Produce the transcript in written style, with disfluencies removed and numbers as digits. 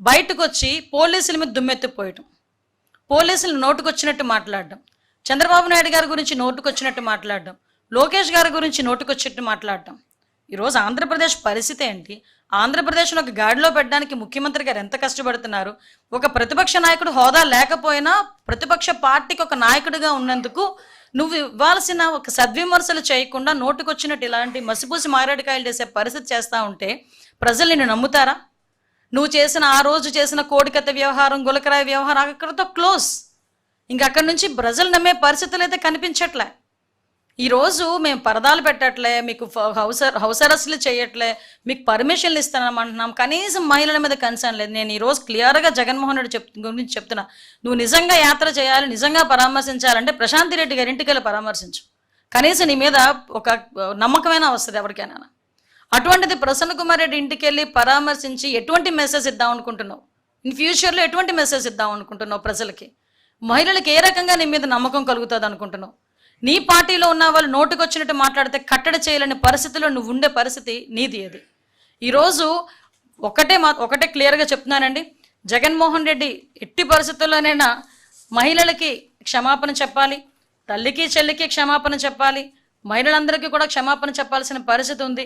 బయటకు వచ్చి పోలీసుల మీద దుమ్మెత్తిపోయటం, పోలీసులు నోటుకొచ్చినట్టు మాట్లాడడం, చంద్రబాబు నాయుడు గారి గురించి నోటుకొచ్చినట్టు మాట్లాడడం, లోకేష్ గారి గురించి నోటుకొచ్చినట్టు మాట్లాడడం. ఈరోజు ఆంధ్రప్రదేశ్ పరిస్థితి ఏంటి? ఆంధ్రప్రదేశ్ను ఒక గాడిలో పెట్టడానికి ముఖ్యమంత్రి గారు ఎంత కష్టపడుతున్నారు? ఒక ప్రతిపక్ష నాయకుడు హోదా లేకపోయినా ప్రతిపక్ష పార్టీకి ఒక నాయకుడిగా ఉన్నందుకు నువ్వు ఇవ్వాల్సిన ఒక సద్విమర్శలు చేయకుండా నోటుకొచ్చినట్టు ఇలాంటి మసిపూసి మారేడుకాయలు చేసే పరిస్థితి చేస్తూ ఉంటే ప్రజలు నిన్ను నమ్ముతారా? నువ్వు చేసిన ఆ రోజు చేసిన కోడికత్త వ్యవహారం, గులకరాయి వ్యవహారం అక్కడితో క్లోజ్. ఇంక అక్కడి నుంచి ప్రజలు నమ్మే పరిస్థితులు అయితే కనిపించట్లే. ఈరోజు మేము పరదాలు పెట్టట్లే, మీకు హౌస్ అరెస్టులు చేయట్లే, మీకు పర్మిషన్లు ఇస్తానమంటున్నాం, కనీసం మహిళల మీద కన్సర్న్ లేదు. నేను ఈరోజు క్లియర్గా జగన్మోహన్ రెడ్డి గురించి చెప్తున్నా, నువ్వు నిజంగా యాత్ర చేయాలి, నిజంగా పరామర్శించాలంటే ప్రశాంతి రెడ్డి గారి ఇంటికి వెళ్ళి పరామర్శించు. కనీసం నీ మీద ఒక నమ్మకమైన వస్తుంది ఎవరికైనా. అటువంటిది ప్రసన్న కుమార్ రెడ్డి ఇంటికి వెళ్ళి పరామర్శించి ఎటువంటి మెసేజ్ ఇద్దాం అనుకుంటున్నావు? ఇన్ ఫ్యూచర్లో ఎటువంటి మెసేజ్ ఇద్దాం అనుకుంటున్నావు ప్రజలకి? మహిళలకు ఏ రకంగా నీ మీద నమ్మకం కలుగుతుంది అనుకుంటున్నావు? నీ పార్టీలో ఉన్న వాళ్ళు నోటుకొచ్చినట్టు మాట్లాడితే కట్టడి చేయలేని పరిస్థితిలో నువ్వు ఉండే పరిస్థితి నీది. అది ఈరోజు ఒకటే క్లియర్గా చెప్తున్నానండి, జగన్మోహన్ రెడ్డి ఎట్టి పరిస్థితుల్లోనైనా మహిళలకి క్షమాపణ చెప్పాలి, తల్లికి చెల్లికి క్షమాపణ చెప్పాలి, మహిళలందరికీ కూడా క్షమాపణ చెప్పాల్సిన పరిస్థితి ఉంది.